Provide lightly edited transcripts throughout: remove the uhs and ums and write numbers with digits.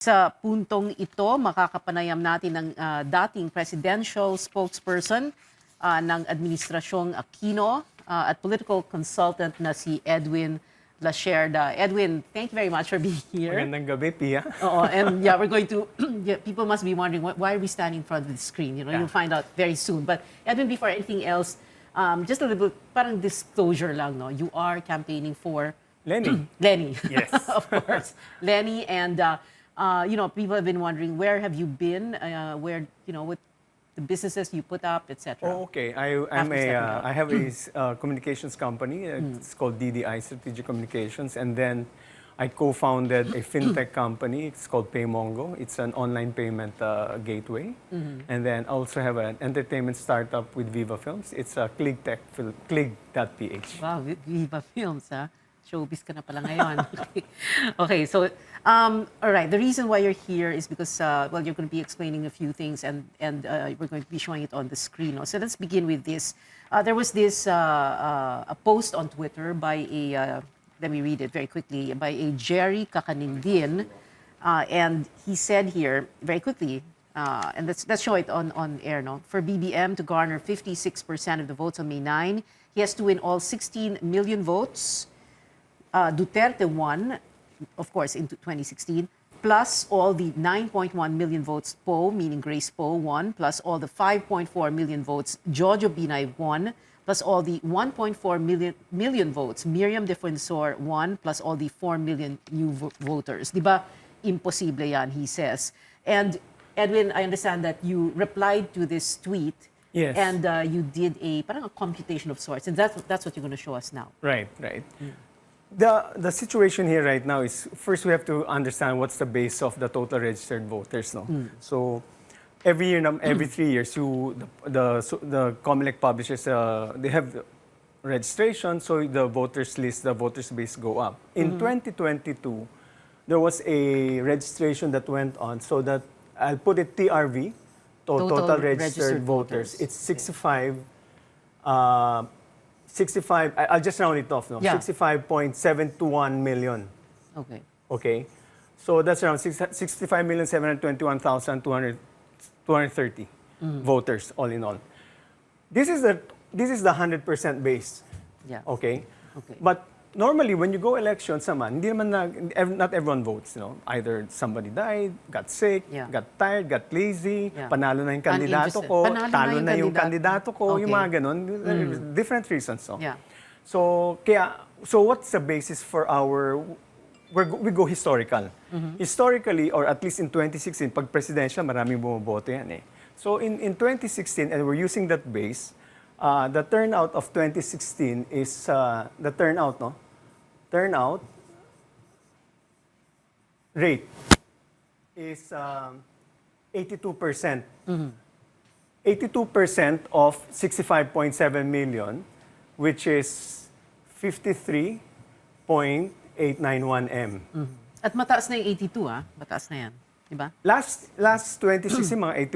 Sa puntong ito, makakapanayam natin ng dating Presidential Spokesperson ng Administrasyong Aquino at political consultant na si Edwin Lacierda. Edwin, thank you very much for being here. Magandang gabi, Pia. Oo, and yeah, we're going to, people must be wondering, why are we standing in front of the screen? You know, Yeah. you'll find out very soon. But Edwin, before anything else, just a little bit, parang disclosure lang, no? You are campaigning for Lenny. Lenny. Yes. Of course. Lenny, and you know, people have been wondering, where have you been? Where, you know, with the businesses you put up, etc. Oh, okay. I have a communications company. It's called DDI, Strategic Communications. And then I co-founded a fintech company. It's called Paymongo. It's an online payment gateway. And then I also have an entertainment startup with Viva Films. It's Klig.ph. Wow, Viva Films, ha? Showbiz ka na pala ngayon. Okay, so, all right. The reason why you're here is because, well, you're going to be explaining a few things, and we're going to be showing it on the screen. No? So let's begin with this. There was this a post on Twitter by a, let me read it very quickly, by a Jerry Kakanindin, and he said here, very quickly, and let's show it on air, no? For BBM to garner 56% of the votes on May 9, he has to win all 16 million votes. Duterte won, of course, in 2016, plus all the 9.1 million votes Poe, meaning Grace Poe, won, plus all the 5.4 million votes Jojo Binay won, plus all the 1.4 million votes Miriam Defensor won, plus all the 4 million new voters. Diba? Imposible yan, he says. And Edwin, I understand that you replied to this tweet. Yes. And you did parang a computation of sorts. And that's what you're going to show us now. Right, right. The situation here right now is, first we have to understand what's the base of the total registered voters. No? So every year, every 3 years, the COMELEC publishes, they have registration, so the voters list, the voters base go up. In 2022, there was a registration that went on, so that, I'll put it TRV, total registered voters. It's 65, I'll just round it off, no? Yeah. 65.721 million. Okay. Okay? So that's around 65,721,230 voters, all in all. This is the 100% base. Yeah. Okay? Okay. But normally, when you go elections naman, not everyone votes, you know. Either somebody died, got sick, Yeah. got tired, got lazy, Yeah. panalo na yung kandidato ko, Panalo na talo yung na yung kandidato. kandidato ko, yung Okay. mga ganun. Different reasons, no? Yeah. So what's the basis for we go historical. Historically, or at least in 2016, pag presidential, maraming bumoboto yan eh. So in 2016, and we're using that base, the turnout of 2016 is, the turnout rate is 82%. 82% of 65.7 million, which is 53.891 M. At mataas na yung 82, Mataas na yan. Diba? Last 2016, mga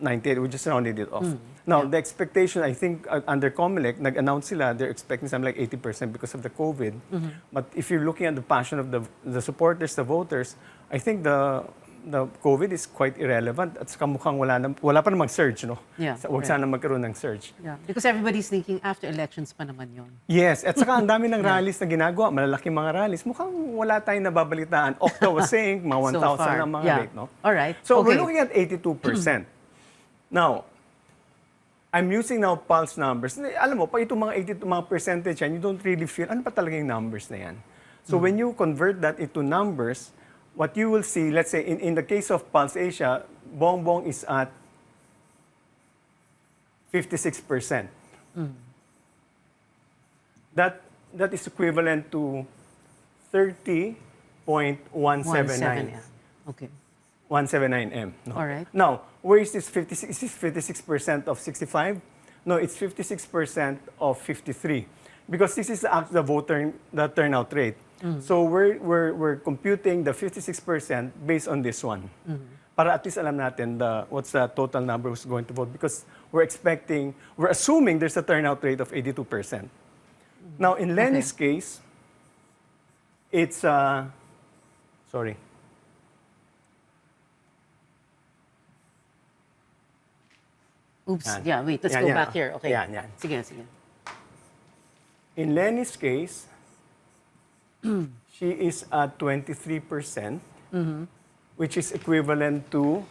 81.98, we just rounded it off. Now, the expectation, I think, under COMELEC, nag-announce sila, they're expecting something like 80% because of the COVID. But if you're looking at the passion of the supporters, the voters, I think the COVID is quite irrelevant. At saka mukhang wala pa namang surge, no? Yeah, Huwag sana magkaroon ng surge. Yeah. Because everybody's thinking after elections pa naman yon. Yes, at saka ang dami ng rallies na ginagawa, malalaking mga rallies. Mukhang wala tayong nababalitaan. Octa was saying, mga 1,000 ang mga rate, no? All right. So Okay. we're looking at 82%. Now, I'm using now pulse numbers. Alam mo, pag itong mga 82, mga percentage yan, you don't really feel, ano pa talaga yung numbers na yan? So when you convert that into numbers, what you will see, let's say, in the case of Pulse Asia, Bongbong is at 56%. That is equivalent to 30.179. Yeah. Okay. 179 M. No? All right. Now, where is this 56? Is this 56% of 65? No, it's 56% of 53. Because this is the turnout rate. So we're computing the 56% based on this one. Para at least alam natin what's the total number who's going to vote, because we're assuming there's a turnout rate of 82%. Now, in Lenny's case, it's, sorry. Oops. Yan. Yeah, wait. Let's Yan, go yan. back here. Okay. Yan, yan. Sige, sige. In Lenny's case, she is at 23%, which is equivalent to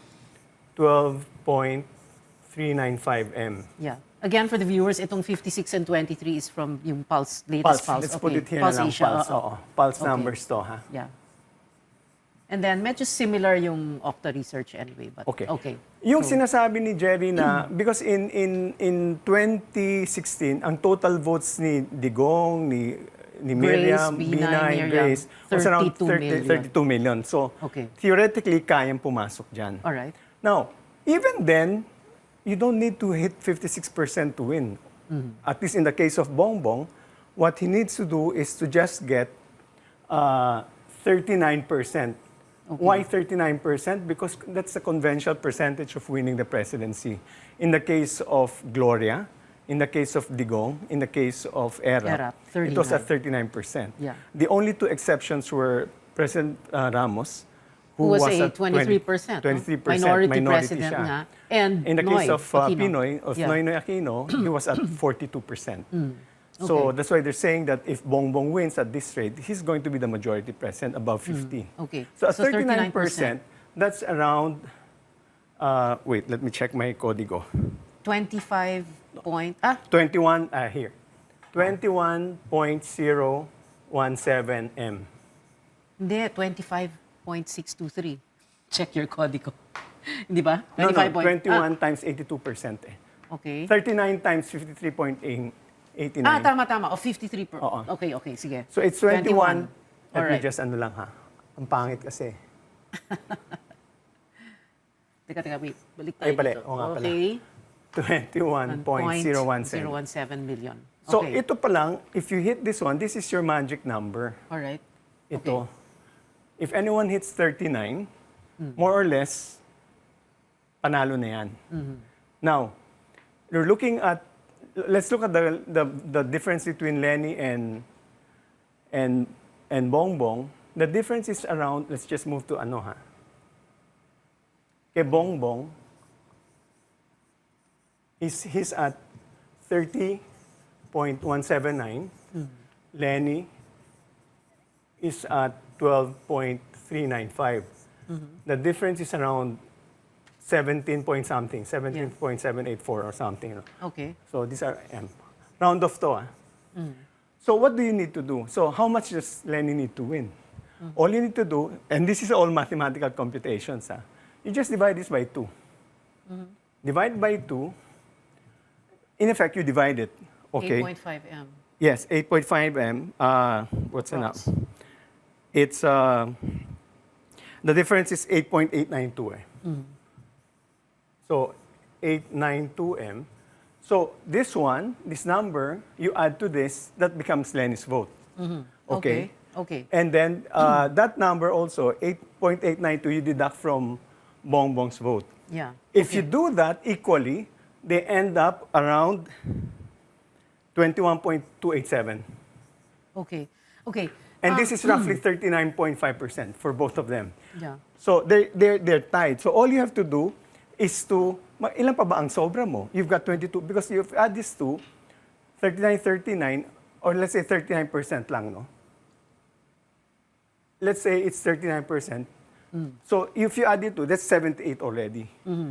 12.395 M. Yeah. Again, for the viewers, itong 56 and 23 is from yung Pulse, latest Pulse. Let's Okay. put it here Pulse na lang, Asia. Pulse. Oo. Pulse Okay. numbers to, ha? Yeah. And then, medyo similar yung Okta research anyway. But, Okay. Okay. Yung So, sinasabi ni Jerry na, because in 2016, ang total votes ni Digong, ni Miriam, Binay, Miriam, Grace, was around 32 32 million. So, Okay. theoretically, kayang pumasok dyan. All right. Now, even then, you don't need to hit 56% to win. At least in the case of Bongbong, what he needs to do is to just get 39%. Why 39%? Because that's the conventional percentage of winning the presidency. In the case of Gloria, in the case of Digong, in the case of Erap, it was at 39%. Yeah. The only two exceptions were President Ramos, Who was a at 23%. 23%. Minority president siya. nga. And In the case Noy of Aquino. Pinoy, of Yeah. Noynoy Aquino, he was at 42%. So Okay. that's why they're saying that if Bongbong wins at this rate, he's going to be the majority president, above 50. Okay. So at So 39%, that's around, wait, let me check my código. 25 point... 21, here. 21.017 M. Hindi, 25.623. Check your código. Hindi ba? No, 25 21 times 82% eh. Okay. 39 times 53.89. Tama. O, 53 per... Oo. Okay, sige. So it's 21. Let me Alright. just ano lang ha. Ang pangit kasi. Teka, wait. Balik tayo Ay, bali. dito. Oo nga pala. Okay. 21.017. 017 million. So Okay. ito pa lang, if you hit this one, this is your magic number. Alright. Ito. If anyone hits 39, more or less, panalo na yan. Now, you're looking at, let's look at the difference between Lenny and Bongbong. The difference is around, let's just move to ano ha. Kay Bongbong, he's at 30.179. Lenny is at 12.395. The difference is around 17 point something, 17.784 or something. Okay. So these are M. Round off to. So what do you need to do? So how much does Lenny need to win? All you need to do, and this is all mathematical computations, you just divide this by 2. Divide by 2. In effect, you divide it. Okay. 8.5 M. Yes, 8.5 M. What's the number? It's, the difference is 8.892. So, 892 M. So, this one, this number, you add to this, that becomes Lenny's vote. Okay? Okay. And then, that number also, 8.892, you deduct from Bongbong's vote. Yeah. If you do that equally, they end up around 21.287. Okay. And this is roughly 39.5% for both of them. Yeah. So they're tied. So all you have to do is to, ilan pa ba ang sobra mo? You've got 22, because you add these two, 39, 39, or let's say 39% lang, no? Let's say it's 39%. So if you add it to, that's 78 already.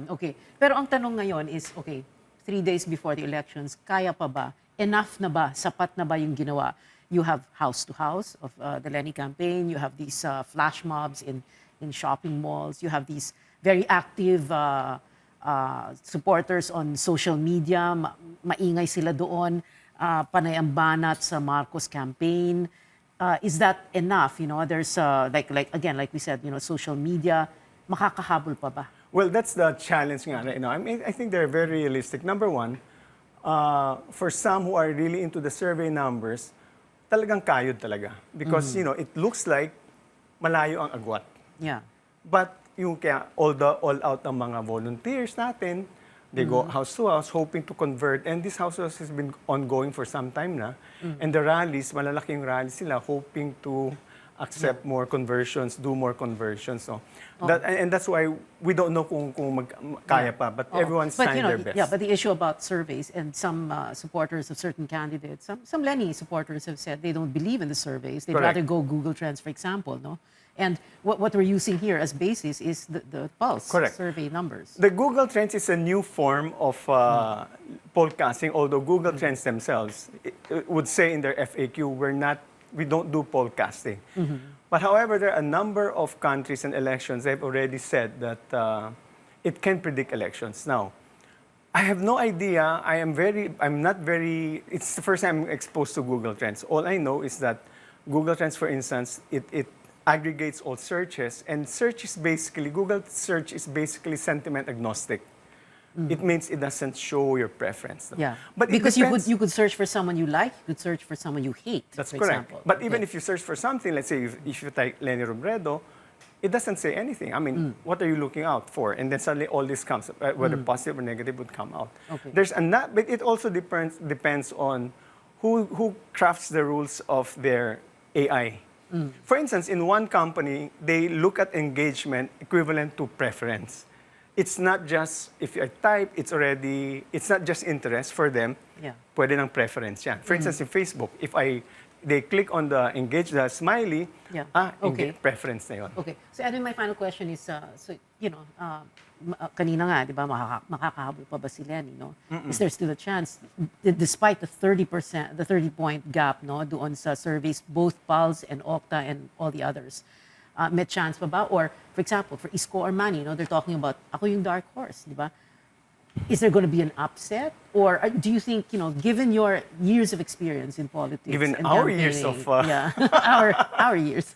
Okay. Pero ang tanong ngayon is, okay, 3 days before the elections, kaya pa ba? Enough na ba? Sapat na ba yung ginawa? You have house-to-house of the Lenny campaign. You have these flash mobs in shopping malls. You have these very active supporters on social media. Maingay sila doon. Panay ang banat sa Marcos campaign. Is that enough? You know, there's like we said, you know, social media. Makakahabol pa ba? Well, that's the challenge nga right now. I mean, I think they're very realistic. Number one, for some who are really into the survey numbers, talagang kayod talaga. Because, you know, it looks like malayo ang agwat. Yeah. But yung kaya all out ng mga volunteers natin, they go house to house hoping to convert. And this house has been ongoing for some time na. And the rallies, malalaking rallies sila, hoping to accept more conversions, do more conversions. No? And that's why we don't know kung kaya pa, but everyone's trying their best. Yeah, but the issue about surveys and some supporters of certain candidates, some Lenny supporters have said they don't believe in the surveys. They'd Correct. rather go Google Trends, for example, no? And what we're using here as basis is the pulse Correct. survey numbers. The Google Trends is a new form of pollcasting, although Google Trends themselves would say in their FAQ, we don't do pollcasting. But however, there are a number of countries and elections, they've already said that it can predict elections. Now, I have no idea, it's the first time I'm exposed to Google Trends. All I know is that Google Trends, for instance, it aggregates all searches, and Google search is basically sentiment agnostic. It means it doesn't show your preference. Yeah, but because you could search for someone you like, you could search for someone you hate. That's for correct. Example. But even if you search for something, let's say if you type Lenny Robredo, it doesn't say anything. I mean, what are you looking out for? And then suddenly all this comes, whether positive or negative would come out. Okay. But it also depends on who crafts the rules of their AI. For instance, in one company, they look at engagement equivalent to preference. It's not just, if I type, it's not just interest for them. Yeah. Pwede ng preference yan. For instance, in Facebook, they click on the engage, the smiley, Okay. preference na yun. Okay. So, Edwin, my final question is, kanina nga, di ba, makakahabol pa ba si Lenny, no? Is there still a chance, despite the 30-point gap, no, doon sa surveys, both PULSE and Okta and all the others, may chance pa ba? Or, for example, for Isko or Manny, no, they're talking about, ako yung dark horse, di ba? Is there going to be an upset? Or do you think, given your years of experience in politics, Given and our years of... yeah, our years,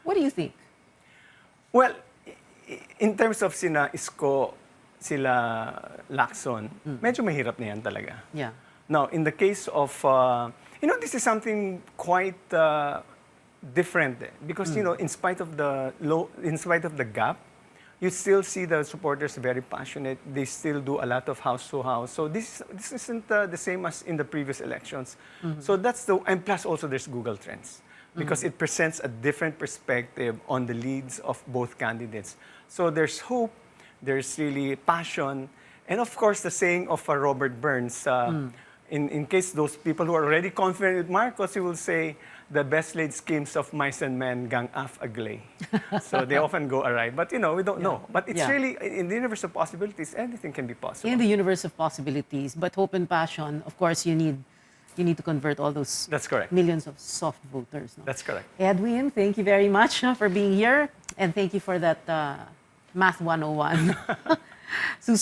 what do you think? Well, in terms of sina Isko, sila Lacson, medyo mahirap na yan talaga. Yeah. Now, in the case of, this is something quite different because, in spite of the gap, you still see the supporters very passionate. They still do a lot of house to house. So this isn't the same as in the previous elections. So and plus also there's Google Trends because it presents a different perspective on the leads of both candidates. So there's hope, there's really passion, and of course the saying of Robert Burns, in case those people who are already confident with Marcos, he will say, the best laid schemes of mice and men gang af agley. So they often go awry. But, we don't know. But it's really, in the universe of possibilities, anything can be possible. In the universe of possibilities, but hope and passion, of course, you need to convert all those That's correct. millions of soft voters. No? That's correct. Edwin, thank you very much for being here. And thank you for that Math 101. Susunod